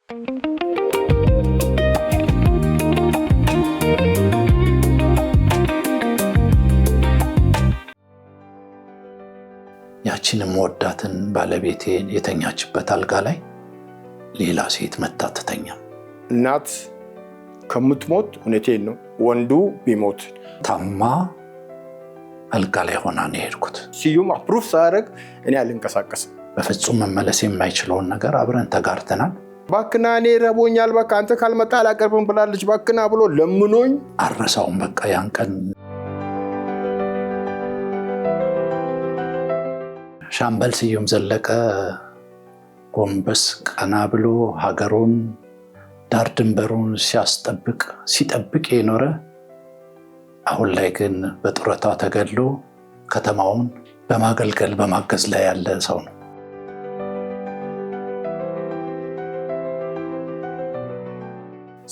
ያቺንም ወዳትን ባለቤቴን የተኛችበት አልጋ ላይ ሌላ ሴት መታ ትተኛ። እናት ከምትሞት እውነቴን ነው ወንዱ ቢሞት ታማ አልጋ ላይ ሆና ነው የሄድኩት። ስዩም አፕሩፍ ሳያደርግ እኔ አልንቀሳቀስም። በፍጹም መመለስ የማይችለውን ነገር አብረን ተጋርተናል። ባክና እኔ ረቦኛል፣ በቃ አንተ ካልመጣ አላቀርብም ብላለች፣ ባክና ብሎ ለምኖኝ አረሳውም። በቃ ያን ቀን ሻምበል ስዩም ዘለቀ ጎንበስ ቀና ብሎ ሀገሩን ዳር ድንበሩን ሲጠብቅ የኖረ አሁን ላይ ግን በጡረታ ተገድሎ ከተማውን በማገልገል በማገዝ ላይ ያለ ሰው ነው።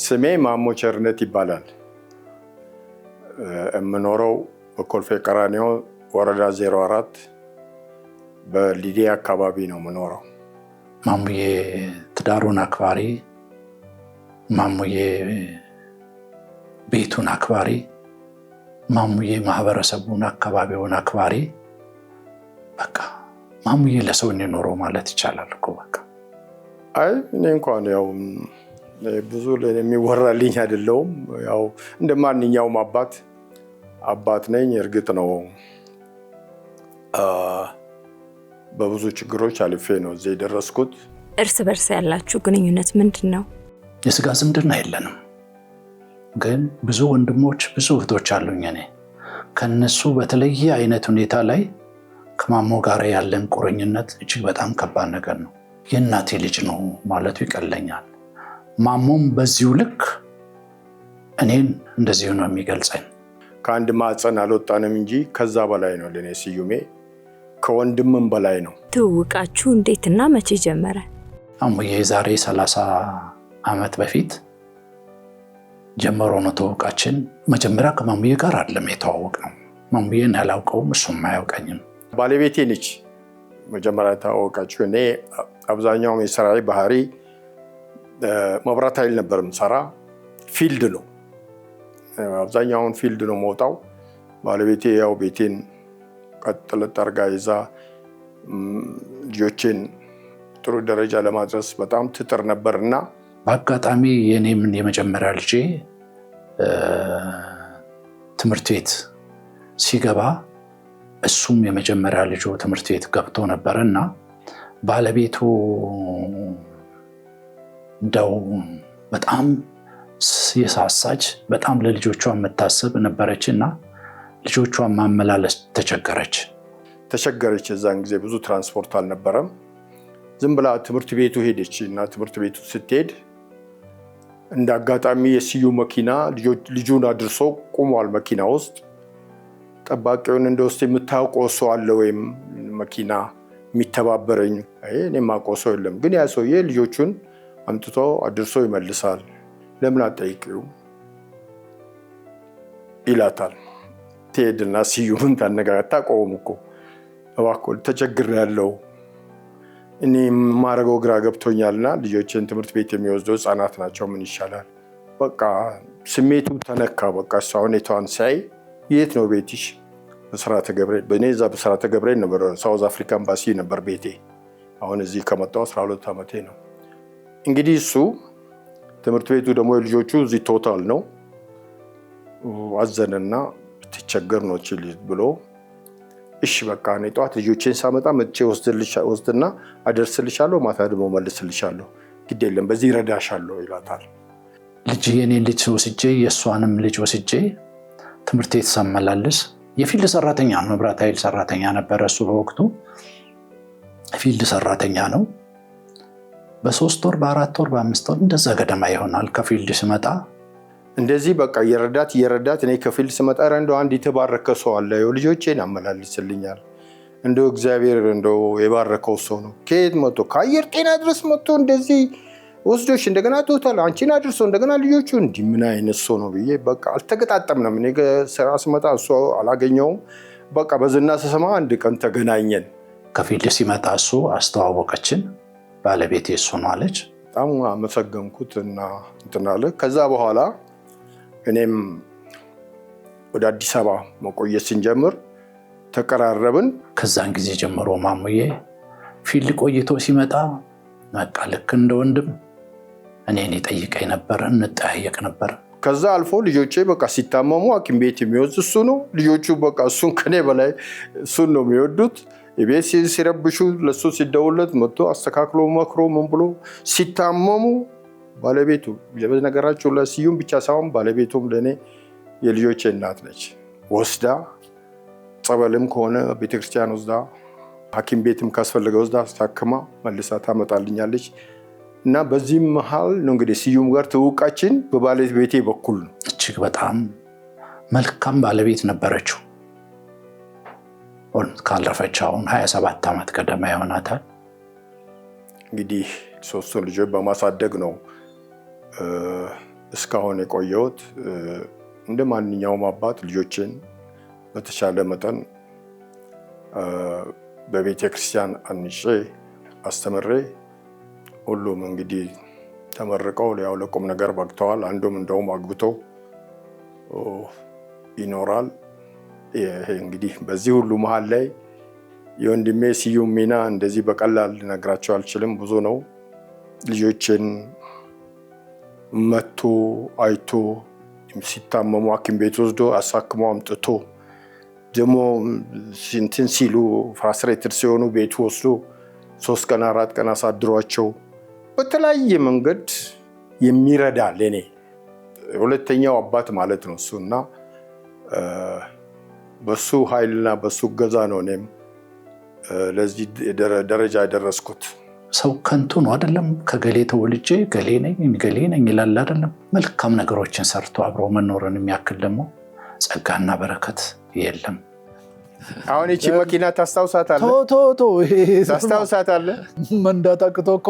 ስሜ ማሞ ቸርነት ይባላል። የምኖረው በኮልፌ ቀራኒዮ ወረዳ 04 በሊዲያ አካባቢ ነው የምኖረው። ማሙዬ ትዳሩን አክባሪ፣ ማሙዬ ቤቱን አክባሪ፣ ማሙዬ ማህበረሰቡን አካባቢውን አክባሪ፣ በቃ ማሙዬ ለሰው እንኖረው ማለት ይቻላል እኮ በቃ። አይ እኔ እንኳን ያው ብዙ የሚወራልኝ አይደለሁም። ያው እንደ ማንኛውም አባት ነኝ። እርግጥ ነው በብዙ ችግሮች አልፌ ነው እዚህ የደረስኩት። እርስ በርስ ያላችሁ ግንኙነት ምንድን ነው? የስጋ ዝምድና የለንም፣ ግን ብዙ ወንድሞች ብዙ እህቶች አሉኝ። እኔ ከነሱ በተለየ አይነት ሁኔታ ላይ ከማሞ ጋር ያለን ቁርኝነት እጅግ በጣም ከባድ ነገር ነው። የእናቴ ልጅ ነው ማለቱ ይቀለኛል። ማሞም በዚሁ ልክ እኔን እንደዚሁ ነው የሚገልጸኝ። ከአንድ ማዕፀን አልወጣንም እንጂ ከዛ በላይ ነው ለኔ ስዩሜ፣ ከወንድምም በላይ ነው። ትውውቃችሁ እንዴትና መቼ ጀመረ? ማሙዬ ዛሬ 30 ዓመት በፊት ጀመሮ ነው ትውውቃችን። መጀመሪያ ከማሙዬ ጋር አይደለም የተዋወቅነው። ማሙዬን ያላውቀውም እሱም አያውቀኝም። ባለቤቴ ነች መጀመሪያ ተዋወቃችሁ። እኔ አብዛኛው የሥራዬ ባህሪ መብራት ኃይል ነበር የምሰራ፣ ፊልድ ነው አብዛኛውን ፊልድ ነው መውጣው። ባለቤቴ ያው ቤቴን ቀጥለጥ አድርጋ ይዛ ልጆቼን ጥሩ ደረጃ ለማድረስ በጣም ትጥር ነበርና በአጋጣሚ የኔም የመጀመሪያ ልጄ ትምህርት ቤት ሲገባ እሱም የመጀመሪያ ልጁ ትምህርት ቤት ገብቶ ነበርና ባለቤቱ እንደው በጣም የሳሳች በጣም ለልጆቿ የምታስብ ነበረችና ልጆቿን ማመላለስ ተቸገረች። የዛን ጊዜ ብዙ ትራንስፖርት አልነበረም። ዝም ብላ ትምህርት ቤቱ ሄደች እና ትምህርት ቤቱ ስትሄድ እንደ አጋጣሚ የስዩ መኪና ልጁን አድርሶ ቆሟል። መኪና ውስጥ ጠባቂውን እንደውስጥ የምታውቀው ሰው አለ ወይም መኪና የሚተባበረኝ? እኔ የማውቀው ሰው የለም፣ ግን ያ ሰውዬ ልጆቹን አምጥቶ አድርሶ ይመልሳል፣ ለምን አትጠይቂውም ይላታል። ትሄድና ስዩምን ታነጋግራ ታቆም እኮ እባክህ ተቸግሬያለሁ፣ እኔ የማደርገው ግራ ገብቶኛልና ልጆችን ትምህርት ቤት የሚወስደው ህፃናት ናቸው፣ ምን ይሻላል? በቃ ስሜቱ ተነካ። በቃ እሷ ሁኔታዋን ሳይ የት ነው ቤትሽ? በስራተ ገብርኤል። በእኔ እዛ በስራተ ገብርኤል ነበር፣ ሳውዝ አፍሪካ ኤምባሲ ነበር ቤቴ። አሁን እዚህ ከመጣሁ 12 ዓመቴ ነው። እንግዲህ እሱ ትምህርት ቤቱ ደግሞ ልጆቹ እዚህ ቶታል ነው። አዘነና ትቸገር ነው ልጅ ብሎ እሺ በቃ እኔ ጠዋት ልጆቼን ሳመጣ መጥቼ ወስድና አደርስልሻለሁ፣ ማታ ደግሞ መልስልሻለሁ፣ ግድ የለም በዚህ ረዳሻለሁ ይላታል። ልጅ የኔን ልጅ ወስጄ የእሷንም ልጅ ወስጄ ትምህርት ቤት ሳመላልስ የፊልድ ሰራተኛ ነው፣ መብራት ኃይል ሰራተኛ ነበረ እሱ በወቅቱ። ፊልድ ሰራተኛ ነው። በ3 ወር በ4 ወር በ5 ወር እንደዛ ገደማ ይሆናል ከፊልድ ስመጣ እንደዚህ በቃ እየረዳት እኔ ከፊልድ ስመጣ እንደው አንድ የተባረከ ሰው አለ ልጆቼን አመላልስልኛል፣ እንደው እግዚአብሔር እንደው የባረከው ሰው ነው። ከየት መጥቶ ከአየር ጤና ድረስ መጥቶ እንደዚህ ወስዶሽ እንደገና ቶታል አንቺን አድርሶ እንደገና ልጆቹ እንዲህ ምን አይነት ሰው ነው ብዬ በቃ አልተገጣጠምንም። እኔ ስራ ስመጣ እሱ አላገኘውም። በቃ በዝና ስሰማ አንድ ቀን ተገናኘን። ከፊልድ ሲመጣ እሱ አስተዋወቀችን። ባለቤቴ እሱ ነው አለች። በጣም አመሰገንኩት እና እንትን አለ። ከዛ በኋላ እኔም ወደ አዲስ አበባ መቆየት ስንጀምር ተቀራረብን። ከዛን ጊዜ ጀምሮ ማሙዬ ፊልድ ቆይቶ ሲመጣ በቃ ልክ እንደ ወንድም እኔን ይጠይቀኝ ነበር፣ እንጠያየቅ ነበር። ከዛ አልፎ ልጆቼ በቃ ሲታመሙ ሐኪም ቤት የሚወስድ እሱ ነው። ልጆቹ በቃ እሱን ከኔ በላይ እሱን ነው የሚወዱት። የቤት ሲረብሹ ለሱ ሲደውለት መጥቶ አስተካክሎ መክሮ ምን ብሎ ሲታመሙ ባለቤቱ ነገራቸው ለስዩም ብቻ ሳይሆን ባለቤቱም ለእኔ የልጆቼ እናት ነች። ወስዳ ጸበልም ከሆነ ቤተክርስቲያን ወስዳ ሐኪም ቤትም ካስፈለገ ወስዳ ታክማ መልሳ ታመጣልኛለች። እና በዚህም መሃል ነው እንግዲህ ስዩም ጋር ትውቃችን በባለቤቴ በኩል ነው። እጅግ በጣም መልካም ባለቤት ነበረችው። ካለፈች አሁን 27 ዓመት ገደማ ይሆናታል። እንግዲህ 3 ልጆች በማሳደግ ነው እስካሁን የቆየሁት። እንደ ማንኛውም አባት ልጆችን በተሻለ መጠን በቤተ ክርስቲያን አንጬ አስተምሬ ሁሉም እንግዲህ ተመርቀው ያው ለቁም ነገር በቅተዋል። አንዱም እንደውም አግብቶ ይኖራል። ይሄ እንግዲህ በዚህ ሁሉ መሃል ላይ የወንድሜ ስዩም ሚና እንደዚህ በቀላል ልነግራቸው አልችልም። ብዙ ነው። ልጆችን መቶ አይቶ ሲታመሙ ሐኪም ቤት ወስዶ አሳክሞ አምጥቶ ደግሞ እንትን ሲሉ ፍራስትሬትድ ሲሆኑ ቤቱ ወስዶ 3 ቀን 4 ቀን አሳድሯቸው በተለያየ መንገድ የሚረዳ ለኔ ሁለተኛው አባት ማለት ነው እሱና በሱ ኃይልና በሱ ገዛ ነው እኔም ለዚህ ደረጃ ያደረስኩት። ሰው ከንቱ ነው አይደለም። ከገሌ ተወልጄ ገሌ ነኝ ይላል አይደለም። መልካም ነገሮችን ሰርቶ አብሮ መኖርን የሚያክል ደግሞ ጸጋና በረከት የለም። አሁን እቺ መኪና ታስታውሳታለህ? ታስታውሳታለህ? መንዳት አቅቶ እኮ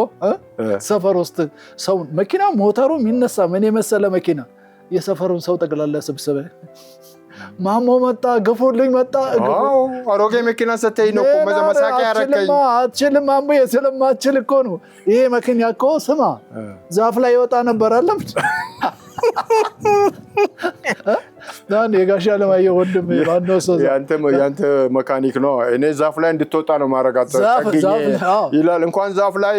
ሰፈር ውስጥ ሰው መኪና ሞተሩ የሚነሳ ምን የመሰለ መኪና የሰፈሩን ሰው ጠቅላላ ስብስበ ማሞ መጣ ገፎልኝ መጣ። አሮጌ መኪና ሰተይ ነው እኮ መሳቂያ ያረከኝ። አትችልም ማሞ ስለማትችል እኮ ነው። ይሄ መኪና እኮ ስማ ዛፍ ላይ ይወጣ ነበር አለም ዳን የጋሽ አለማየሁ ወንድም ያንተ መካኒክ ነው። እኔ ዛፍ ላይ እንድትወጣ ነው ማረጋት ይላል። እንኳን ዛፍ ላይ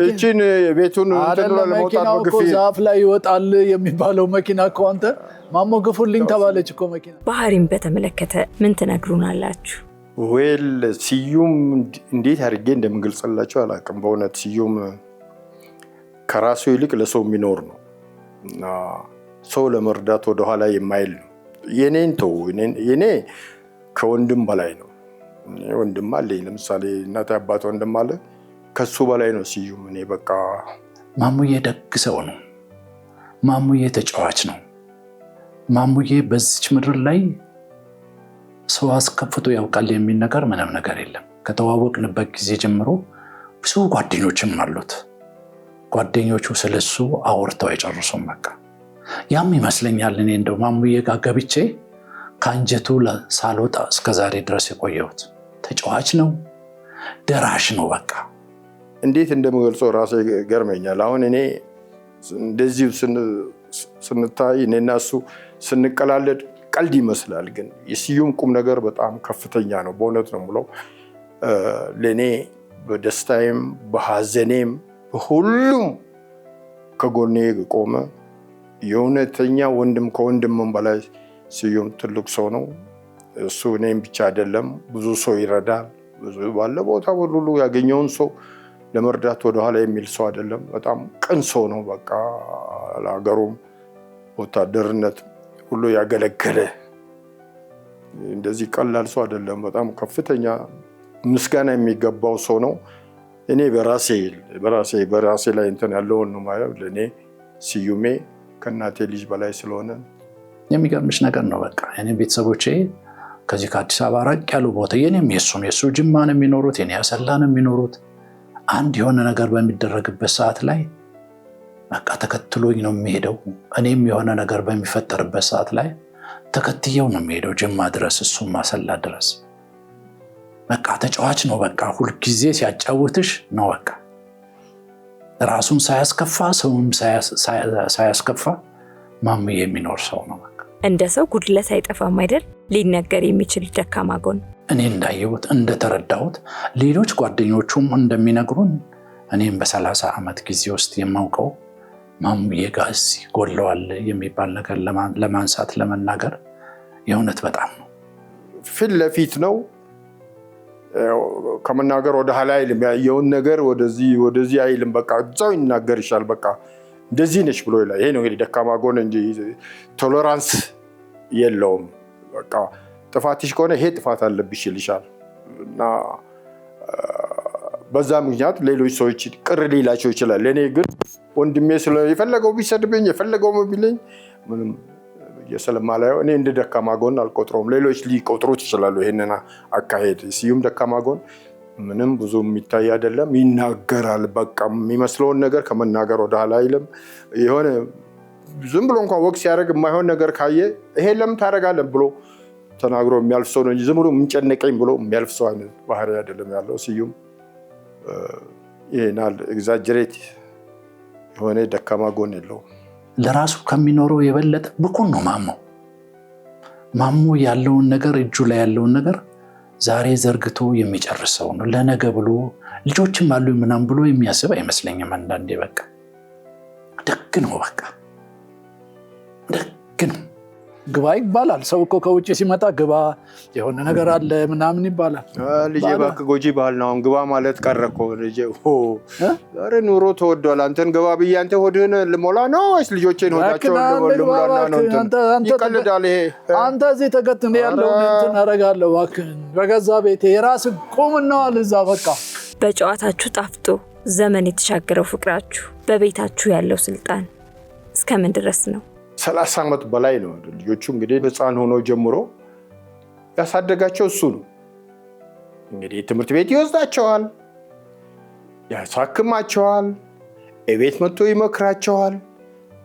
እቺን ቤቱን እንትን ለመውጣት በግፊት ዛፍ ላይ ይወጣል የሚባለው መኪና እኮ አንተ ማሞ ግፉልኝ ተባለች እኮ መኪና። ባህሪን በተመለከተ ምን ትነግሩናላችሁ? ወል ስዩም እንዴት አድርጌ እንደምገልጽላችሁ አላውቅም። በእውነት ስዩም ከራሱ ይልቅ ለሰው የሚኖር ነው እና ሰው ለመርዳት ወደ ኋላ የማይል ነው። የኔ ከወንድም በላይ ነው። ወንድም አለኝ ለምሳሌ እናት አባት ወንድም አለ። ከሱ በላይ ነው ስዩም። እኔ በቃ ማሙዬ ደግ ሰው ነው። ማሙዬ ተጫዋች ነው። ማሙዬ በዚች ምድር ላይ ሰው አስከፍቶ ያውቃል የሚል ነገር ምንም ነገር የለም። ከተዋወቅንበት ጊዜ ጀምሮ ብዙ ጓደኞችም አሉት። ጓደኞቹ ስለሱ አውርተው አይጨርሱም። በቃ ያም ይመስለኛል እኔ እንደው ማሙዬ ጋር ገብቼ ከአንጀቱ ሳልወጣ እስከዛሬ ድረስ የቆየሁት። ተጫዋች ነው፣ ደራሽ ነው። በቃ እንዴት እንደምገልጸው ራሴ ገርመኛል። አሁን እኔ እንደዚህ ስንታይ እኔና እሱ ስንቀላለድ ቀልድ ይመስላል፣ ግን የስዩም ቁም ነገር በጣም ከፍተኛ ነው። በእውነት ነው የምለው። ለእኔ በደስታዬም በሐዘኔም ሁሉም ከጎኔ ቆመ። የእውነተኛ ወንድም ከወንድምም በላይ ስዩም ትልቅ ሰው ነው። እሱ እኔም ብቻ አይደለም፣ ብዙ ሰው ይረዳል። ብዙ ባለ ቦታ ሁሉ ያገኘውን ሰው ለመርዳት ወደኋላ የሚል ሰው አይደለም። በጣም ቅን ሰው ነው። በቃ ለሀገሩም ወታደርነት ሁሉ ያገለገለ እንደዚህ ቀላል ሰው አይደለም። በጣም ከፍተኛ ምስጋና የሚገባው ሰው ነው። እኔ በራሴ ላይ እንትን ያለውን ነው ማለት ለኔ ስዩሜ ከእናቴ ልጅ በላይ ስለሆነ የሚገርምሽ ነገር ነው። በቃ እኔ ቤተሰቦቼ ከዚህ ከአዲስ አበባ ራቅ ያሉ ቦታ የኔም የሱ ጅማ ነው የሚኖሩት፣ የኔ አሰላ ነው የሚኖሩት። አንድ የሆነ ነገር በሚደረግበት ሰዓት ላይ በቃ ተከትሎኝ ነው የሚሄደው። እኔም የሆነ ነገር በሚፈጠርበት ሰዓት ላይ ተከትየው ነው የሚሄደው ጅማ ድረስ፣ እሱም አሰላ ድረስ። በቃ ተጫዋች ነው። በቃ ሁልጊዜ ሲያጫውትሽ ነው። በቃ ራሱን ሳያስከፋ ሰውም ሳያስከፋ ማሙዬ የሚኖር ሰው ነው። እንደ ሰው ጉድለት አይጠፋም አይደል? ሊነገር የሚችል ደካማ ጎን እኔ እንዳየሁት እንደተረዳሁት ሌሎች ጓደኞቹም እንደሚነግሩን እኔም በ30 ዓመት ጊዜ ውስጥ የማውቀው ማሙዬ ጋር እዚህ ጎድለዋል የሚባል ነገር ለማንሳት ለመናገር የእውነት በጣም ነው። ፊት ለፊት ነው ከመናገር ወደ ኋላ አይልም። ያየውን ነገር ወደዚህ አይልም። በቃ እዛው ይናገርሻል። በቃ እንደዚህ ነሽ ብሎ ይላል። ይሄ ነው እንግዲህ ደካማ ጎን እንጂ ቶለራንስ የለውም። በቃ ጥፋትሽ ከሆነ ይሄ ጥፋት አለብሽ ይልሻል። እና በዛ ምክንያት ሌሎች ሰዎች ቅር ሊላቸው ይችላል። እኔ ግን ወንድሜ የፈለገው ቢሰድብኝ የፈለገው ቢለኝ ምንም ስለማላየው እኔ እንደ ደካማ ጎን አልቆጥረውም። ሌሎች ሊቆጥሩት ይችላሉ ይሄንን አካሄድ። ስዩም ደካማ ጎን ምንም ብዙ የሚታይ አይደለም። ይናገራል። በቃ የሚመስለውን ነገር ከመናገር ወደ ኋላ አይልም። የሆነ ዝም ብሎ እንኳን ወቅት ሲያደርግ የማይሆን ነገር ካየ ይሄ ለምን ታደርጋለህ ብሎ ተናግሮ የሚያልፍ ሰው ነው እንጂ ዝም ብሎ የምንጨነቀኝ ብሎ የሚያልፍ ሰው አይነት ባህሪ አይደለም ያለው ስዩም። ይሄናል ኤግዛጀሬት የሆነ ደካማ ጎን የለውም። ለራሱ ከሚኖረው የበለጠ ብኩን ነው ማሙ ያለውን ነገር እጁ ላይ ያለውን ነገር ዛሬ ዘርግቶ የሚጨርሰው ነው። ለነገ ብሎ ልጆችም አሉ ምናምን ብሎ የሚያስብ አይመስለኝም። አንዳንዴ በቃ ደግ ነው። በቃ ደግ ነው። ግባ ይባላል። ሰው እኮ ከውጭ ሲመጣ ግባ የሆነ ነገር አለ ምናምን ይባላል። ልጄ እባክህ ጎጂ ባህል ነው። አሁን ግባ ማለት ቀረ እኮ ልጄ። ዛሬ ኑሮ ተወዷል። አንተን ግባ ብዬ አንተ ሆድህን ልሞላ ነው ወይስ ልጆቼን ሆዳቸውን ልሞላና ነው? ይቀልዳል ይሄ። አንተ እዚህ ተከትል ያለውን እንትን አደርጋለሁ እባክህን። በገዛ ቤቴ የራስህ ቁምናዋል እዛ በቃ። በጨዋታችሁ ጣፍጦ ዘመን የተሻገረው ፍቅራችሁ በቤታችሁ ያለው ስልጣን እስከምን ድረስ ነው? 30 ዓመት በላይ ነው። ልጆቹ እንግዲህ ህፃን ሆኖ ጀምሮ ያሳደጋቸው እሱ ነው። እንግዲህ ትምህርት ቤት ይወስዳቸዋል፣ ያሳክማቸዋል፣ እቤት መጥቶ ይመክራቸዋል።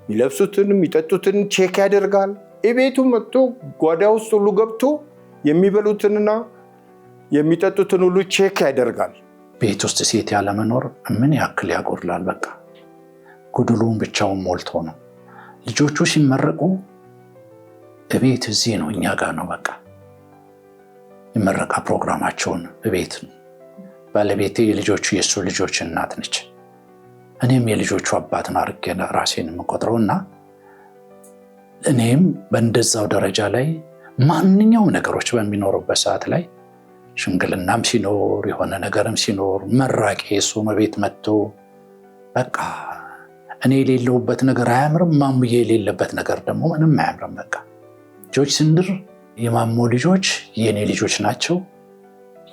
የሚለብሱትን የሚጠጡትን ቼክ ያደርጋል። እቤቱ መጥቶ ጓዳ ውስጥ ሁሉ ገብቶ የሚበሉትንና የሚጠጡትን ሁሉ ቼክ ያደርጋል። ቤት ውስጥ ሴት ያለመኖር ምን ያክል ያጎድላል። በቃ ጉድሉን ብቻውን ሞልቶ ነው። ልጆቹ ሲመረቁ እቤት እዚህ ነው፣ እኛ ጋር ነው። በቃ የምረቃ ፕሮግራማቸውን እቤት ነው። ባለቤቴ የልጆቹ የእሱ ልጆች እናት ነች። እኔም የልጆቹ አባት ነው አድርጌ ራሴን የምቆጥረውና እኔም በእንደዛው ደረጃ ላይ ማንኛውም ነገሮች በሚኖሩበት ሰዓት ላይ ሽምግልናም ሲኖር የሆነ ነገርም ሲኖር መራቄ እሱ ቤት መጥቶ በቃ እኔ የሌለውበት ነገር አያምርም፣ ማሙዬ የሌለበት ነገር ደግሞ ምንም አያምርም። በቃ ልጆች ስንድር የማሞ ልጆች የኔ ልጆች ናቸው፣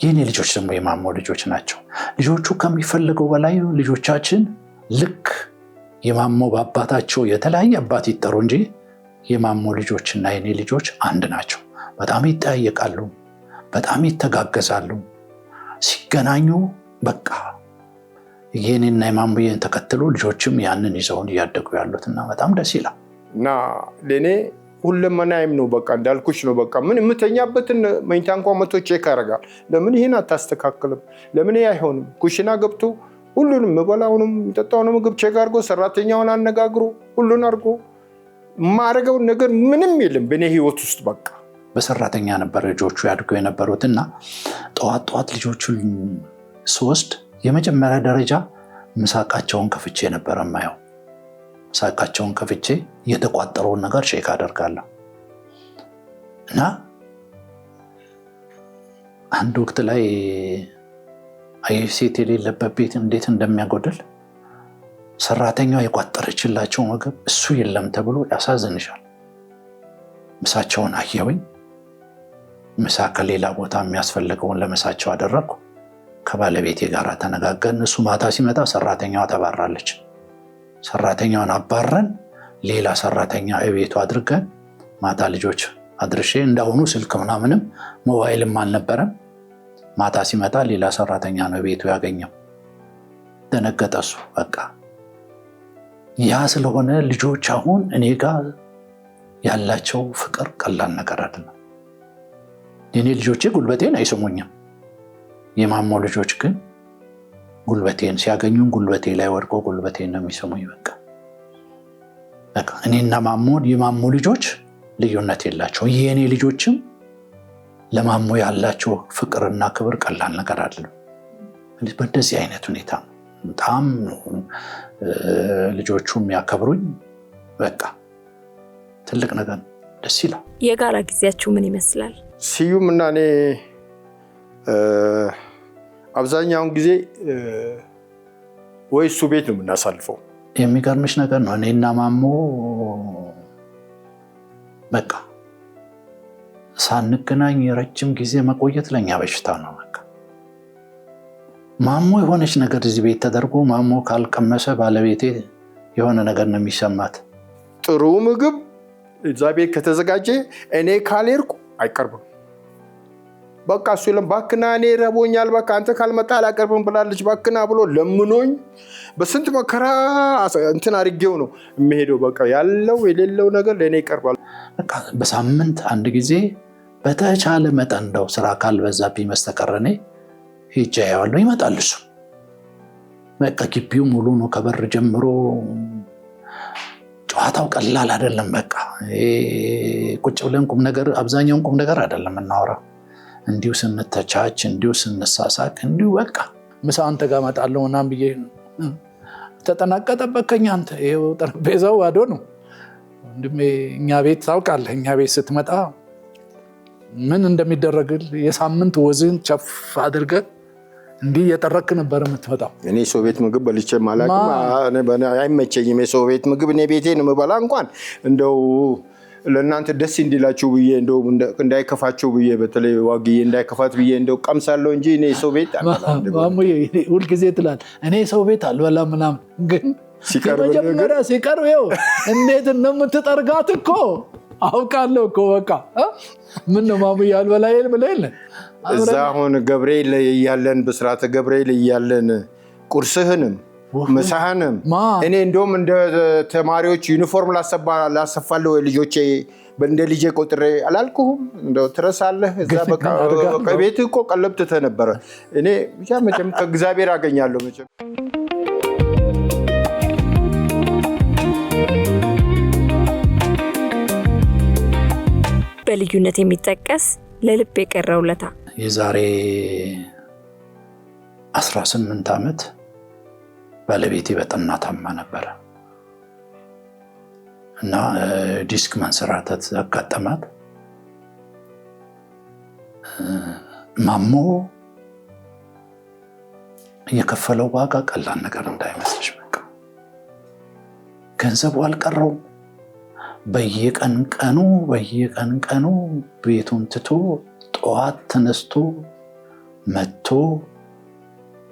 የኔ ልጆች ደግሞ የማሞ ልጆች ናቸው። ልጆቹ ከሚፈልገው በላይ ልጆቻችን ልክ የማሞ በአባታቸው የተለያየ አባት ይጠሩ እንጂ የማሞ ልጆችና የኔ ልጆች አንድ ናቸው። በጣም ይጠያየቃሉ፣ በጣም ይተጋገዛሉ። ሲገናኙ በቃ የኔና የማሙዬን ተከትሎ ልጆችም ያንን ይዘውን እያደጉ ያሉትና በጣም ደስ ይላል። እና ለኔ ሁለመናይም ነው። በቃ እንዳልኩሽ ነው። በቃ ምን የምተኛበትን መኝታ እንኳን መቶ ቼክ ያደርጋል። ለምን ይሄን አታስተካክልም? ለምን ይሄ አይሆንም? ኩሽና ገብቶ ሁሉንም የምበላውንም የምጠጣውንም ምግብ ቼክ አድርጎ ሰራተኛውን አነጋግሮ ሁሉን አድርጎ የማደርገውን ነገር ምንም የለም በእኔ ህይወት ውስጥ። በቃ በሰራተኛ ነበር ልጆቹ ያድጉ የነበሩትና ጠዋት ልጆቹን ስወስድ የመጀመሪያ ደረጃ ምሳቃቸውን ከፍቼ ነበር የማየው። ምሳቃቸውን ከፍቼ የተቋጠረውን ነገር ቼክ አደርጋለሁ። እና አንድ ወቅት ላይ ሴት የሌለበት ቤት እንዴት እንደሚያጎድል ሰራተኛዋ የቋጠረችላቸው ምግብ እሱ የለም ተብሎ ያሳዝንሻል። ምሳቸውን አየሁኝ። ምሳ ከሌላ ቦታ የሚያስፈልገውን ለምሳቸው አደረግኩ። ከባለቤቴ ጋር ተነጋገርን። እሱ ማታ ሲመጣ ሰራተኛዋ ተባራለች። ሰራተኛዋን አባረን ሌላ ሰራተኛ እቤቱ አድርገን ማታ ልጆች አድርሼ እንዳሁኑ ስልክ ምናምንም ሞባይልም አልነበረም። ማታ ሲመጣ ሌላ ሰራተኛ ነው እቤቱ ያገኘው። ደነገጠ እሱ። በቃ ያ ስለሆነ ልጆች አሁን እኔ ጋር ያላቸው ፍቅር ቀላል ነገር አይደለም። የኔ ልጆቼ ጉልበቴን አይስሙኝም። የማሞ ልጆች ግን ጉልበቴን ሲያገኙን ጉልበቴ ላይ ወድቆ ጉልበቴን ነው የሚሰሙኝ። በቃ እኔና ማሞ የማሞ ልጆች ልዩነት የላቸው። የኔ ልጆችም ለማሞ ያላቸው ፍቅርና ክብር ቀላል ነገር አይደለም። በእንደዚህ አይነት ሁኔታ በጣም ልጆቹ የሚያከብሩኝ በቃ ትልቅ ነገር ደስ ይላል። የጋራ ጊዜያችሁ ምን ይመስላል? ስዩም እና እኔ አብዛኛውን ጊዜ ወይ እሱ ቤት ነው የምናሳልፈው። የሚገርምሽ ነገር ነው እኔና ማሞ በቃ ሳንገናኝ ረጅም ጊዜ መቆየት ለኛ በሽታ ነው። በቃ ማሞ የሆነች ነገር እዚህ ቤት ተደርጎ ማሞ ካልቀመሰ ባለቤቴ የሆነ ነገር ነው የሚሰማት። ጥሩ ምግብ እዛ ቤት ከተዘጋጀ እኔ ካልሄድኩ አይቀርብም። በቃ እሱ ባክና እኔ ረቦኛል፣ በቃ አንተ ካልመጣ አላቀርብም ብላለች ባክና ብሎ ለምኖኝ በስንት መከራ እንትን አድርጌው ነው የሚሄደው። በቃ ያለው የሌለው ነገር ለእኔ ይቀርባል። በቃ በሳምንት አንድ ጊዜ በተቻለ መጠን እንደው ስራ ካልበዛብኝ በስተቀር እኔ ሄጄ አየዋለሁ። ይመጣል እሱ። በቃ ግቢው ሙሉ ነው ከበር ጀምሮ። ጨዋታው ቀላል አይደለም። በቃ ቁጭ ብለን ቁም ነገር አብዛኛውን ቁም ነገር አይደለም እናወራው። እንዲሁ ስንተቻች፣ እንዲሁ ስንሳሳቅ፣ እንዲሁ በቃ ምሳ አንተ ጋር እመጣለሁ ምናምን ብዬ ተጠናቀጠበከኝ። አንተ ይኸው ጠረጴዛው ባዶ ነው ወንድሜ። እኛ ቤት ታውቃለህ፣ እኛ ቤት ስትመጣ ምን እንደሚደረግል የሳምንት ወዝን ቸፍ አድርገህ እንዲህ እየጠረክ ነበር የምትመጣው። እኔ ሰው ቤት ምግብ በልቼ ማላቅም አይመቸኝም። የሰው ቤት ምግብ እኔ ቤቴ ነው የምበላ። እንኳን እንደው ለእናንተ ደስ እንዲላችሁ ብዬ እንደው እንዳይከፋችሁ ብዬ በተለይ ዋግዬ እንዳይከፋት ብዬ እንደው ቀምሳለሁ እንጂ እኔ ሰው ቤት ማሙዬ ሁልጊዜ ትላለህ እኔ ሰው ቤት አልበላም ምናምን፣ ግን መጀመሪያ ሲቀርብ ይኸው እንዴት እንደምትጠርጋት እኮ አውቃለሁ እኮ። በቃ ምን ነው ማሙዬ አልበላየል ብለህ እዛ አሁን ገብርኤል እያለን በስርዓተ ገብርኤል እያለን ቁርስህንም ምሳህንም እኔ እንደውም እንደ ተማሪዎች ዩኒፎርም ላሰፋለሁ ልጆቼ እንደ ልጄ ቆጥሬ አላልኩህም? እንደው ትረሳለህ? እዛ በቃ ቤት እኮ ቀለብትተህ ነበረ። እኔ ብቻ መቼም ከእግዚአብሔር አገኛለሁ መቼም። በልዩነት የሚጠቀስ ለልብ የቀረ ውለታ። የዛሬ 18 ዓመት ባለቤቴ በጠና ታማ ነበረ እና ዲስክ መንሰራተት አጋጠማት። ማሞ የከፈለው ዋጋ ቀላል ነገር እንዳይመስልሽ። በቃ ገንዘቡ አልቀረውም። በየቀን ቀኑ ቤቱን ትቶ ጠዋት ተነስቶ መጥቶ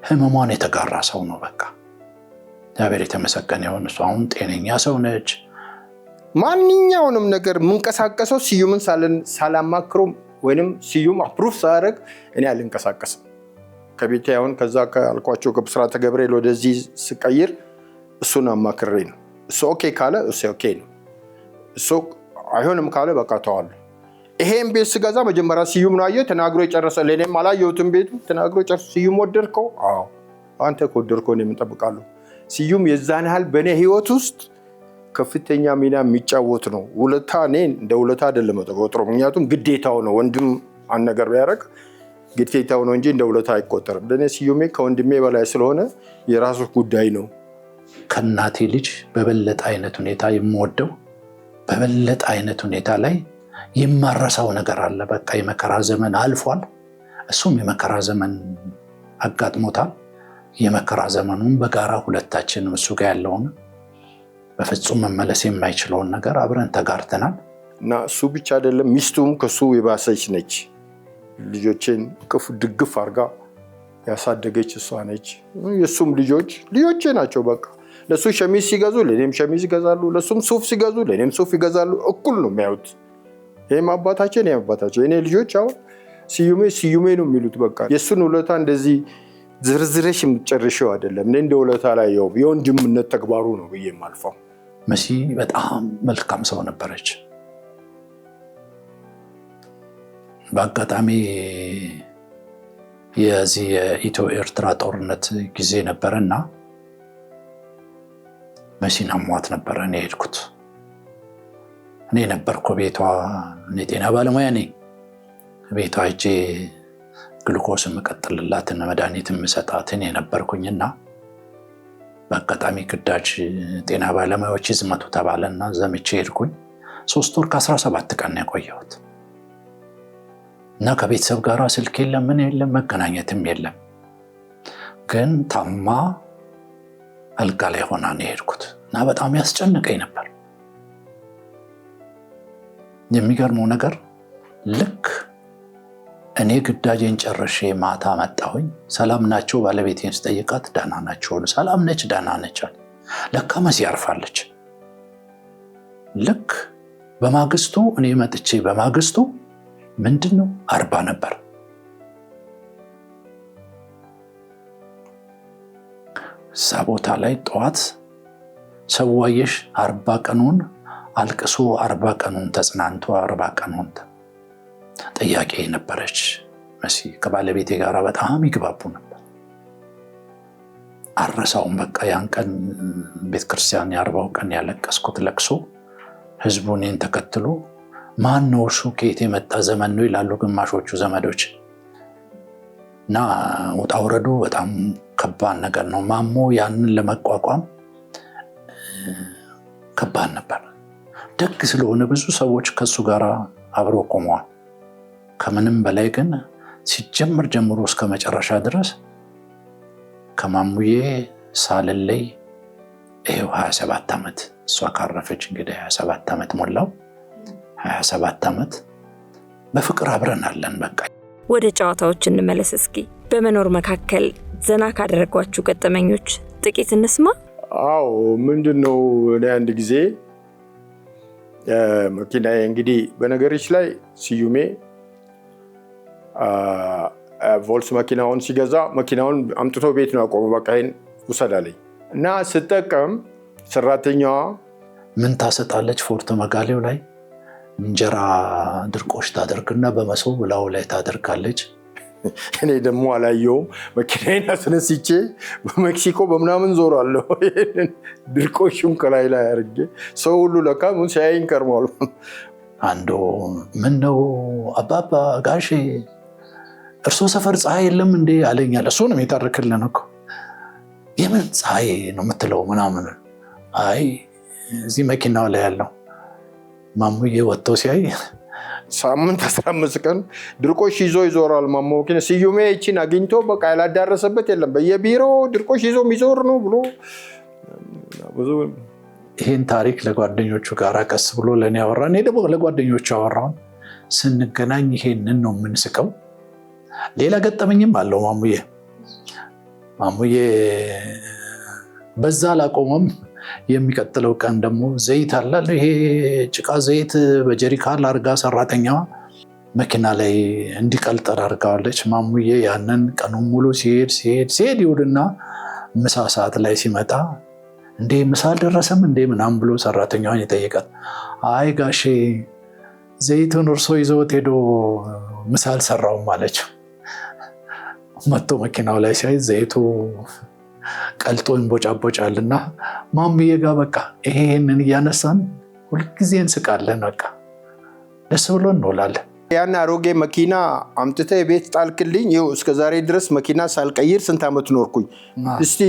ህመሟን የተጋራ ሰው ነው። በቃ እግዚአብሔር የተመሰገነ ይሁን። እሱ አሁን ጤነኛ ሰው ነች። ማንኛውንም ነገር የምንቀሳቀሰው ስዩምን ሳላማክረው ወይንም ስዩም አፕሩቭ ሳያደርግ እኔ አልንቀሳቀስም ከቤቴ። አሁን ከዛ ካልኳቸው ከብስራተ ገብርኤል ወደዚህ ስቀይር እሱን አማክሬ ነው። እሱ ኦኬ ካለ እሱ ኦኬ ነው። እሱ አይሆንም ካለ በቃ ተዋለሁ። ይሄን ቤት ስገዛ መጀመሪያ ስዩም ነው አየህ ተናግሮ የጨረሰ። ለኔም አላየሁትም ቤቱ ተናግሮ ጨርሶ ስዩም ወደድከው? አዎ አንተ ከወደድከው እኔ ምን እጠብቃለሁ? ስዩም የዛን ያህል በእኔ ህይወት ውስጥ ከፍተኛ ሚና የሚጫወት ነው። ውለታ እኔ እንደ ውለታ አይደለም ተቆጥሮ፣ ምክንያቱም ግዴታው ነው። ወንድም አንድ ነገር ቢያደርግ ግዴታው ነው እንጂ እንደ ውለታ አይቆጠርም። ለእኔ ስዩሜ ከወንድሜ በላይ ስለሆነ የራሱ ጉዳይ ነው። ከእናቴ ልጅ በበለጠ አይነት ሁኔታ የምወደው በበለጠ አይነት ሁኔታ ላይ የማረሳው ነገር አለ። በቃ የመከራ ዘመን አልፏል። እሱም የመከራ ዘመን አጋጥሞታል። የመከራ ዘመኑን በጋራ ሁለታችንም እሱ ጋር ያለውን በፍጹም መመለስ የማይችለውን ነገር አብረን ተጋርተናል። እና እሱ ብቻ አይደለም ሚስቱም ከሱ የባሰች ነች። ልጆቼን ቅፍ ድግፍ አድርጋ ያሳደገች እሷ ነች። የሱም ልጆቼ ናቸው። በቃ ለሱ ሸሚዝ ሲገዙ ለኔም ሸሚዝ ይገዛሉ፣ ለሱም ሱፍ ሲገዙ ለኔም ሱፍ ይገዛሉ። እኩል ነው የሚያዩት። ይሄም አባታችን የኔ ልጆች አሁን ስዩሜ ነው የሚሉት። በቃ የሱን ውለታ እንደዚህ ዝርዝረሽ የምትጨርሺው አይደለም። እኔ እንደ ውለታ ላይ የወንድምነት ተግባሩ ነው ብዬ የማልፈው። መሲ በጣም መልካም ሰው ነበረች። በአጋጣሚ የዚህ የኢትዮ ኤርትራ ጦርነት ጊዜ ነበረና መሲን አሟት ነበረ። እኔ ሄድኩት። እኔ ነበርኩ ቤቷ፣ እኔ ጤና ባለሙያ ነኝ። ቤቷ ሄጄ ግሉኮስ የምቀጥልላትን መድኃኒት የምሰጣት እኔ ነበርኩኝና በአጋጣሚ ግዳጅ ጤና ባለሙያዎች ይዝመቱ ተባለና ዘምቼ ሄድኩኝ። 3 ወር ከ17 ቀን የቆየሁት እና ከቤተሰብ ጋር ስልክ የለም፣ ምን የለም፣ መገናኘትም የለም። ግን ታማ አልጋ ላይ ሆና ነው የሄድኩት እና በጣም ያስጨንቀኝ ነበር። የሚገርመው ነገር ልክ እኔ ግዳጄን ጨርሼ ማታ መጣሁኝ። ሰላም ናቸው ባለቤቴን ስጠይቃት ደህና ናቸው። ሰላም ነች፣ ደህና ነች። ለካ መሲ ያርፋለች። ልክ በማግስቱ እኔ መጥቼ በማግስቱ ምንድነው 40 ነበር። እዛ ቦታ ላይ ጠዋት ሰዋየሽ 40 ቀኑን አልቅሶ 40 ቀኑን ተጽናንቶ 40 ቀኑን ጥያቄ ነበረች መሲ። ከባለቤቴ ጋር በጣም ይግባቡ ነበር። አረሳውም። በቃ ያን ቀን ቤተክርስቲያን የ40 ቀን ያለቀስኩት ለቅሶ ህዝቡ እኔን ተከትሎ ማን ነው እሱ ከየት የመጣ ዘመን ነው ይላሉ ግማሾቹ ዘመዶች። እና ውጣ ውረዱ በጣም ከባድ ነገር ነው። ማሞ ያንን ለመቋቋም ከባድ ነበር። ደግ ስለሆነ ብዙ ሰዎች ከሱ ጋር አብረው ቆመዋል። ከምንም በላይ ግን ሲጀምር ጀምሮ እስከ መጨረሻ ድረስ ከማሙዬ ሳልለይ ይሄው 27 ዓመት እሷ ካረፈች እንግዲህ 27 ዓመት ሞላው። 27 ዓመት በፍቅር አብረን አለን። በቃ ወደ ጨዋታዎች እንመለስ እስኪ። በመኖር መካከል ዘና ካደረጓችሁ ገጠመኞች ጥቂት እንስማ። አዎ ምንድነው፣ እኔ አንድ ጊዜ መኪና እንግዲህ በነገሮች ላይ ስዩሜ ቮልስ መኪናውን ሲገዛ መኪናውን አምጥቶ ቤት ነው ያቆመው። በቃ ይሄን ውሰድ አለኝ እና ስጠቀም ሰራተኛዋ ምን ታሰጣለች፣ ፎርቶ መጋሌው ላይ እንጀራ ድርቆሽ ታደርግና በመሶብ ላዩ ላይ ታደርጋለች። እኔ ደግሞ አላየውም። መኪናዬን አስነስቼ በሜክሲኮ በምናምን ዞራለሁ። ድርቆሹን ከላይ ላይ አድርጌ ሰው ሁሉ ለካ ምን ሲያየኝ ከርሟል። አንዱ ምን ነው አባባ ጋሼ እርሶ ሰፈር ፀሐይ የለም እንዴ አለኛል። እሱ ነው የሚታርክልን እኮ። የምን ፀሐይ ነው የምትለው ምናምን። አይ እዚህ መኪናው ላይ ያለው ማሙዬ ወጥቶ ሲያይ ሳምንት 15 ቀን ድርቆሽ ይዞ ይዞራል ማሞ መኪና። ስዩሜ ይቺን አግኝቶ በቃ ያላዳረሰበት የለም። በየቢሮ ድርቆሽ ይዞ የሚዞር ነው ብሎ ብዙ ይህን ታሪክ ለጓደኞቹ ጋር ቀስ ብሎ ለእኔ ያወራ። እኔ ደግሞ ለጓደኞቹ ያወራውን ስንገናኝ ይሄንን ነው የምንስቀው። ሌላ ገጠመኝም አለው ማሙዬ በዛ አላቆመም። የሚቀጥለው ቀን ደግሞ ዘይት አለ፣ ይሄ ጭቃ ዘይት በጀሪካን አርጋ ሰራተኛዋ መኪና ላይ እንዲቀልጠር አርጋዋለች። ማሙዬ ያንን ቀኑን ሙሉ ሲሄድ ይውልና ምሳ ሰዓት ላይ ሲመጣ እንዴ ምሳ አልደረሰም እንዴ ምናምን ብሎ ሰራተኛዋን ይጠይቃል። አይ ጋሼ ዘይቱን እርሶ ይዘውት ሄዶ ምሳ አልሰራውም አለችው። መጥቶ መኪናው ላይ ሲያይ ዘይቱ ቀልጦ ይንቦጫቦጫልና ማሙዬ ጋር በቃ ይሄንን እያነሳን ሁልጊዜ እንስቃለን። በቃ ደስ ብሎ እንውላለን። ያን አሮጌ መኪና አምጥተህ ቤት ጣልክልኝ። ይኸው እስከ ዛሬ ድረስ መኪና ሳልቀይር ስንት ዓመት ኖርኩኝ። እስቲ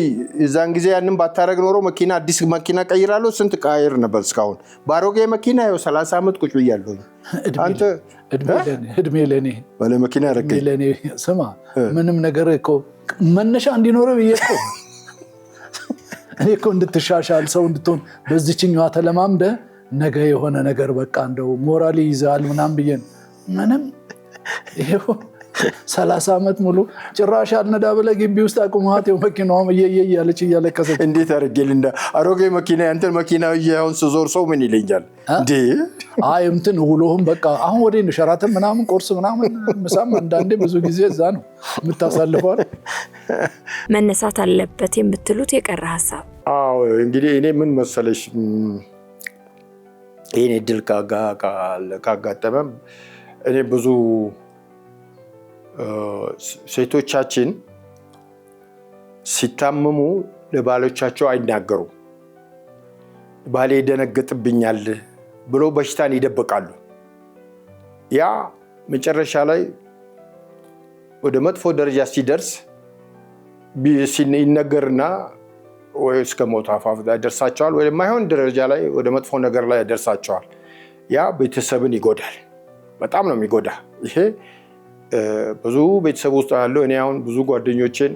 እዛን ጊዜ ያንን ባታረግ ኖሮ መኪና አዲስ መኪና ቀይራለሁ ስንት ቀይር ነበር እስካሁን። በአሮጌ መኪና ይኸው 30 ዓመት ቁጭ ብያለሁ። አንተ እድሜ ለኔ ባለ መኪና ረከኝ ለኔ ስማ፣ ምንም ነገር እኮ መነሻ እንዲኖረው ብዬ እኮ እኔ እኮ እንድትሻሻል ሰው እንድትሆን በዚህኛዋ ተለማምደ ነገ የሆነ ነገር በቃ እንደው ሞራል ይይዛል ምናምን ብዬ ምንም ይሄው 30 ዓመት ሙሉ ጭራሽ አልነዳ ብለህ ግቢ ውስጥ አቁማት ይኸው መኪናዋም እያለች እያለቀሰች እንዴት አድርጌ ልንዳ አሮጌ መኪና ያንተን መኪና እያሁን ስዞር ሰው ምን ይለኛል እንዴ? አይ እንትን ውሎህም በቃ አሁን ወደ ሸራተን ምናምን ቁርስ ምናምን ምሳም አንዳንዴ ብዙ ጊዜ እዛ ነው የምታሳልፈው። መነሳት አለበት የምትሉት የቀረ ሀሳብ? አዎ እንግዲህ እኔ ምን መሰለሽ ይሄን እድል ካጋጠመም እኔ ብዙ ሴቶቻችን ሲታመሙ ለባሎቻቸው አይናገሩም። ባሌ ይደነግጥብኛል ብሎ በሽታን ይደብቃሉ። ያ መጨረሻ ላይ ወደ መጥፎ ደረጃ ሲደርስ ይነገርና ወይ እስከ ሞት አፋፍ ያደርሳቸዋል፣ ወይ የማይሆን ደረጃ ላይ ወደ መጥፎ ነገር ላይ ያደርሳቸዋል። ያ ቤተሰብን ይጎዳል። በጣም ነው የሚጎዳ። ይሄ ብዙ ቤተሰብ ውስጥ ያለው እኔ አሁን ብዙ ጓደኞችን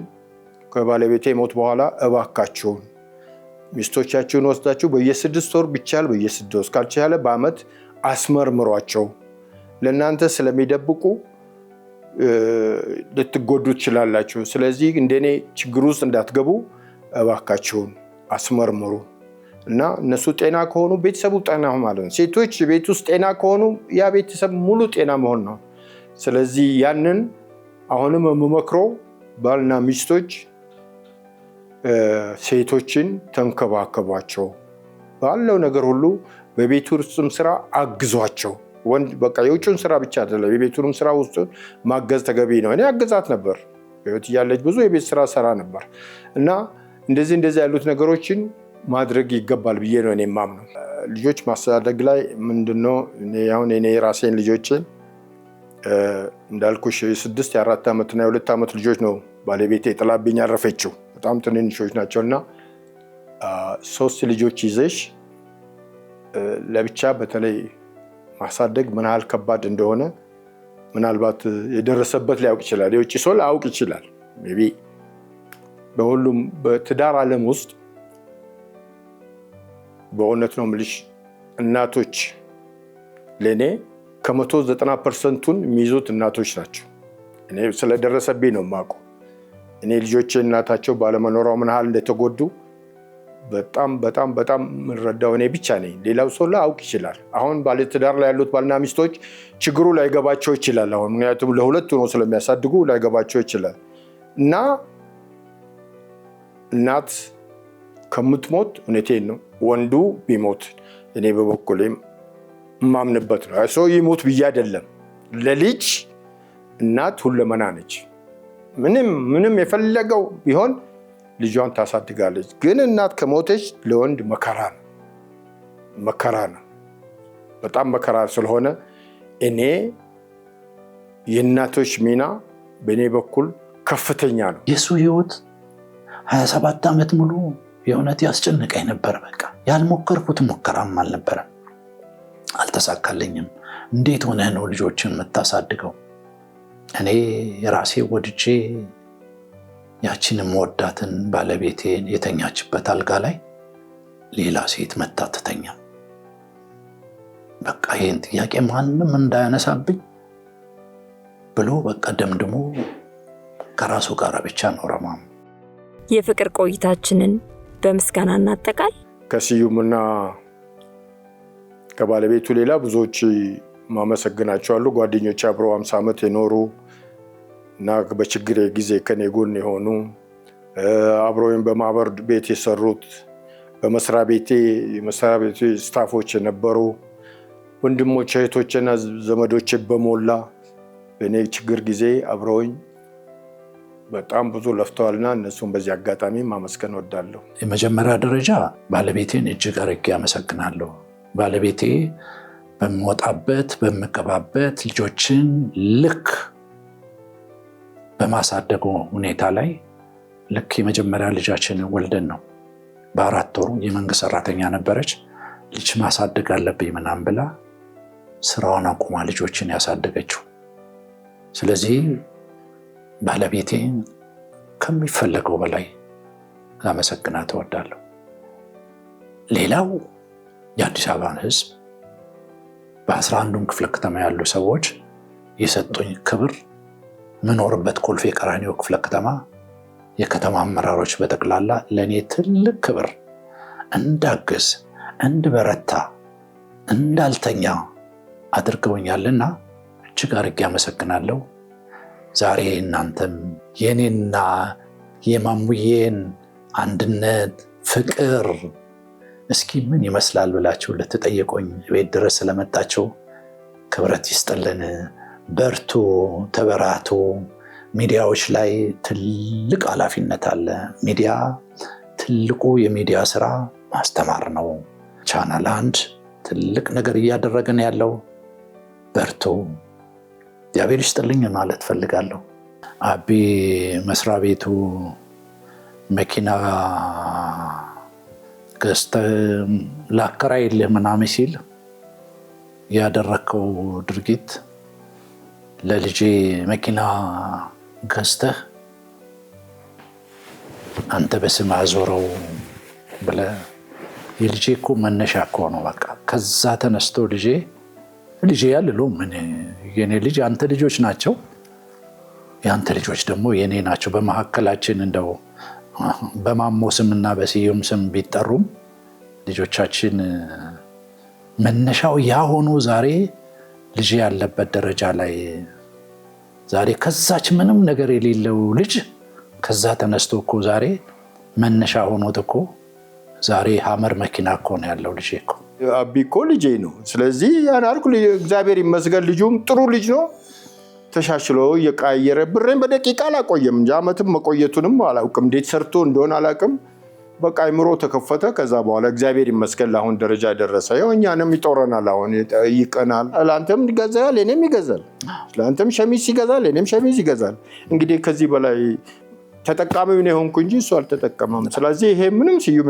ከባለቤቴ ሞት በኋላ እባካችሁን ሚስቶቻችሁን ወስዳችሁ በየ6 ወር ቢቻል በየ6 ወር ካልቻለ በአመት አስመርምሯቸው። ለእናንተ ስለሚደብቁ ልትጎዱ ትችላላችሁ። ስለዚህ እንደኔ ችግር ውስጥ እንዳትገቡ እባካችሁን አስመርምሩ እና እነሱ ጤና ከሆኑ ቤተሰቡ ጤና ማለት ነው። ሴቶች ቤት ውስጥ ጤና ከሆኑ ያ ቤተሰብ ሙሉ ጤና መሆን ነው። ስለዚህ ያንን አሁንም የምመክረው ባልና ሚስቶች ሴቶችን ተንከባከቧቸው። ባለው ነገር ሁሉ በቤቱ ውስጥም ስራ አግዟቸው። ወንድ በቃ የውጭውን ስራ ብቻ አይደለም የቤቱንም ስራ ውስጥ ማገዝ ተገቢ ነው። እኔ አገዛት ነበር በህይወት እያለች ብዙ የቤት ስራ ሰራ ነበር እና እንደዚህ ያሉት ነገሮችን ማድረግ ይገባል ብዬ ነው እኔ የማምነው። ልጆች ማስተዳደግ ላይ ምንድነው አሁን እኔ የራሴን ልጆችን እንዳልኩሽ 6 የ4 ዓመትና የ2 ዓመት ልጆች ነው ባለቤቴ ጥላብኝ ያረፈችው። በጣም ትንንሾች ናቸውና 3 ልጆች ይዘሽ ለብቻ በተለይ ማሳደግ ምን ያህል ከባድ እንደሆነ ምናልባት የደረሰበት ሊያውቅ ይችላል። የውጭ ሰው ሊያውቅ ይችላል። ሜቢ በሁሉም በትዳር ዓለም ውስጥ በእውነት ነው የምልሽ እናቶች ለእኔ ከ190% የሚይዙት እናቶች ናቸው። እኔ ስለደረሰብኝ ነው የማውቀው። እኔ ልጆቼ እናታቸው ባለመኖሯ ምን ያህል እንደተጎዱ በጣም በጣም በጣም የምረዳው እኔ ብቻ ነኝ። ሌላው ሰው ሊያውቅ ይችላል። አሁን ባለትዳር ላይ ያሉት ባልና ሚስቶች ችግሩ ላይገባቸው ይችላል። አሁን ምክንያቱም ለሁለት ሆኖ ስለሚያሳድጉ ላይገባቸው ይችላል እና እናት ከምትሞት እውነቴን ነው ወንዱ ቢሞት እኔ በበኩሌም ማምንበት ነው። ሰው ይሞት ብዬ አይደለም። ለልጅ እናት ሁለመና ነች። ምንም የፈለገው ቢሆን ልጇን ታሳድጋለች። ግን እናት ከሞተች ለወንድ መከራ ነው። በጣም መከራ ስለሆነ እኔ የእናቶች ሚና በእኔ በኩል ከፍተኛ ነው። የሱ ህይወት 27 ዓመት ሙሉ የእውነት ያስጨንቀኝ ነበር። በቃ ያልሞከርኩት ሙከራም አልነበረም። አልተሳካልኝም። እንዴት ሆነህ ነው ልጆችን የምታሳድገው? እኔ የራሴ ወድጄ ያቺንም ወዳትን ባለቤቴን የተኛችበት አልጋ ላይ ሌላ ሴት መታ ትተኛ። በቃ ይህን ጥያቄ ማንም እንዳያነሳብኝ ብሎ በቃ ደምድሞ ከራሱ ጋር ብቻ ኖረማ። የፍቅር ቆይታችንን በምስጋና እናጠቃል። ከስዩምና ከባለቤቱ ሌላ ብዙዎች ማመሰግናቸዋለሁ። ጓደኞች አብረው 50 ዓመት የኖሩ እና በችግሬ ጊዜ ከኔ ጎን የሆኑ አብረውኝ በማህበር ቤት የሰሩት በመስሪያ ቤቴ ስታፎች የነበሩ ወንድሞች እህቶችና ዘመዶች በሞላ በእኔ ችግር ጊዜ አብረውኝ በጣም ብዙ ለፍተዋልና እነሱም በዚህ አጋጣሚ ማመስገን እወዳለሁ። የመጀመሪያ ደረጃ ባለቤቴን እጅግ አድርጌ አመሰግናለሁ። ባለቤቴ በምወጣበት በምገባበት ልጆችን ልክ በማሳደጉ ሁኔታ ላይ ልክ የመጀመሪያ ልጃችን ወልደን ነው በ4 ወሩ የመንግስት ሰራተኛ ነበረች። ልጅ ማሳደግ አለብኝ ምናምን ብላ ስራዋን አቁማ ልጆችን ያሳደገችው። ስለዚህ ባለቤቴ ከሚፈለገው በላይ ላመሰግናት እወዳለሁ። ሌላው የአዲስ አበባን ህዝብ በ11ዱም ክፍለ ከተማ ያሉ ሰዎች የሰጡኝ ክብር፣ ምኖርበት ኮልፌ ቀራኒዮ ክፍለ ከተማ የከተማ አመራሮች በጠቅላላ ለእኔ ትልቅ ክብር፣ እንዳግዝ፣ እንድበረታ፣ እንዳልተኛ አድርገውኛልና እጅግ አድርጌ አመሰግናለሁ። ዛሬ እናንተም የኔና የማሙዬን አንድነት ፍቅር እስኪ ምን ይመስላል ብላችሁ ልትጠይቁኝ ቤት ድረስ ስለመጣችሁ ክብረት ይስጥልን። በርቱ፣ ተበራቱ። ሚዲያዎች ላይ ትልቅ ኃላፊነት አለ። ሚዲያ ትልቁ የሚዲያ ስራ ማስተማር ነው። ቻናል 1 ትልቅ ነገር እያደረገን ያለው በርቱ፣ እግዚአብሔር ይስጥልኝ ማለት ፈልጋለሁ። አቢ መስሪያ ቤቱ መኪና ገዝተህ ላከራይልህ ምናምን ሲል ያደረከው ድርጊት ለልጄ መኪና ገዝተህ አንተ በስም አዞረው ብለህ የልጄ እኮ መነሻ እኮ ነው። በቃ ከዛ ተነስቶ ልጄ ያልለው ምን የኔ ልጅ አንተ ልጆች ናቸው፣ የአንተ ልጆች ደግሞ የኔ ናቸው። በመካከላችን እንደው በማሞ ስምና በስዩም ስም ቢጠሩም ልጆቻችን መነሻው ያ ሆኖ ዛሬ ልጅ ያለበት ደረጃ ላይ ዛሬ ከዛች ምንም ነገር የሌለው ልጅ ከዛ ተነስቶ እኮ ዛሬ መነሻ ሆኖት እኮ ዛሬ ሀመር መኪና እኮ ነው ያለው ልጅ እኮ። አቢ እኮ ልጄ ነው። ስለዚህ ያን አልኩ። እግዚአብሔር ይመስገን ልጁም ጥሩ ልጅ ነው። ተሻሽሎ እየቀያየረ ብሬን በደቂቃ አላቆየም እንጂ ዓመትም መቆየቱንም አላውቅም። እንዴት ሰርቶ እንደሆነ አላውቅም። በቃ አይምሮ ተከፈተ። ከዛ በኋላ እግዚአብሔር ይመስገን ለአሁን ደረጃ ደረሰ። ያው እኛንም ይጦረናል፣ አሁን ይቀናል። ለአንተም ይገዛል፣ እኔም ይገዛል። ለአንተም ሸሚዝ ይገዛል፣ እኔም ሸሚዝ ይገዛል። እንግዲህ ከዚህ በላይ ተጠቃሚው ነው የሆንኩ እንጂ እሱ አልተጠቀመም። ስለዚህ ይሄ ምንም ስዩም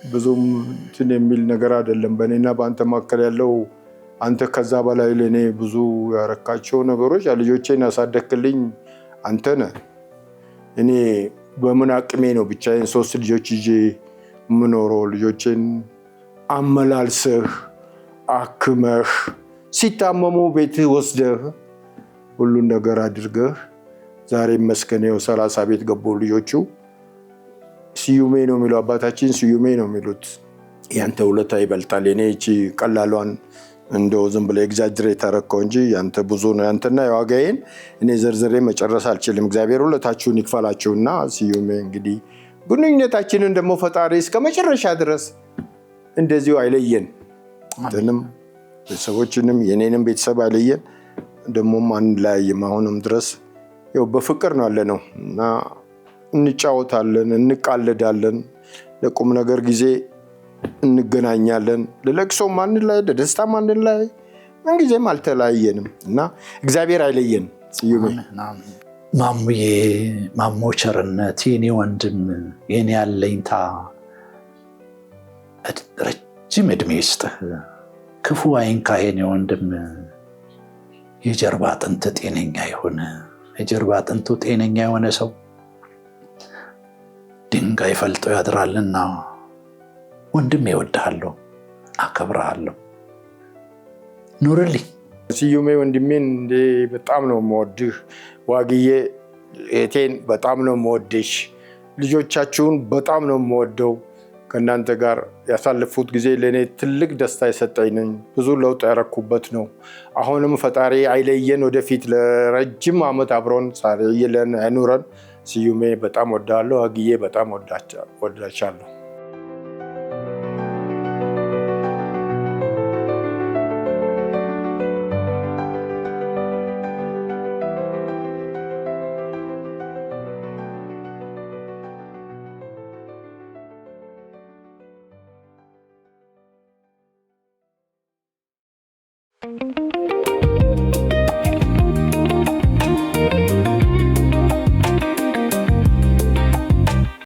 ብዙም እንትን የሚል ነገር አይደለም። በእኔና በአንተ መካከል ያለው አንተ ከዛ በላይ ለእኔ ብዙ ያረካቸው ነገሮች ልጆቼን ያሳደግክልኝ አንተ ነህ። እኔ በምን አቅሜ ነው ብቻዬን 3 ልጆች ይዤ የምኖረው? ልጆቼን አመላልሰህ አክመህ ሲታመሙ ቤትህ ወስደህ ሁሉን ነገር አድርገህ ዛሬ መስከኔው 30 ቤት ገቡ ልጆቹ። ስዩሜ ነው የሚለው አባታችን ስዩሜ ነው የሚሉት። ያንተ ውለታ ይበልጣል። የኔ እቺ ቀላሏን እንደው ዝም ብለህ ኤግዛጅሬት አደረከው እንጂ ያንተ ብዙ ነው። ያንተና የዋጋዬን እኔ ዘርዝሬ መጨረስ አልችልም። እግዚአብሔር ሁለታችሁን ይክፈላችሁና ስዩሜ እንግዲህ ግንኙነታችንን ደግሞ ፈጣሪ እስከ መጨረሻ ድረስ እንደዚሁ አይለየን። እንትንም ቤተሰቦችንም የኔንም ቤተሰብ አይለየን። ደግሞም አንለያይም። አሁንም ድረስ ያው በፍቅር ነው ያለነው እና እንጫወታለን፣ እንቃለዳለን። ለቁም ነገር ጊዜ እንገናኛለን። ለለቅሶ ማን ላይ ለደስታ ማን ላይ ምንጊዜም አልተለያየንም እና እግዚአብሔር አይለየን። ስዩሜ ማሙዬ፣ ማሞ ቸርነት የኔ ወንድም፣ የኔ ያለኝታ ረጅም እድሜ ይስጥህ፣ ክፉ አይንካህ የኔ ወንድም። የጀርባ አጥንት ጤነኛ ይሁን። የጀርባ አጥንቱ ጤነኛ የሆነ ሰው ድንጋይ ፈልጦ ያድራልና ወንድሜ እወድሃለሁ፣ አከብርሃለሁ፣ ኑርልኝ። ስዩሜ ወንድሜን እንዴ በጣም ነው የምወድህ። ዋግዬ እቴን በጣም ነው የምወድሽ። ልጆቻችሁን በጣም ነው የምወደው። ከእናንተ ጋር ያሳለፉት ጊዜ ለእኔ ትልቅ ደስታ የሰጠኝ ነኝ። ብዙ ለውጥ ያረኩበት ነው። አሁንም ፈጣሪ አይለየን። ወደፊት ለረጅም ዓመት አብሮን ሳይለየን አይኑረን። ስዩሜ በጣም ወዳለሁ። ዋግዬ በጣም ወዳቻለሁ።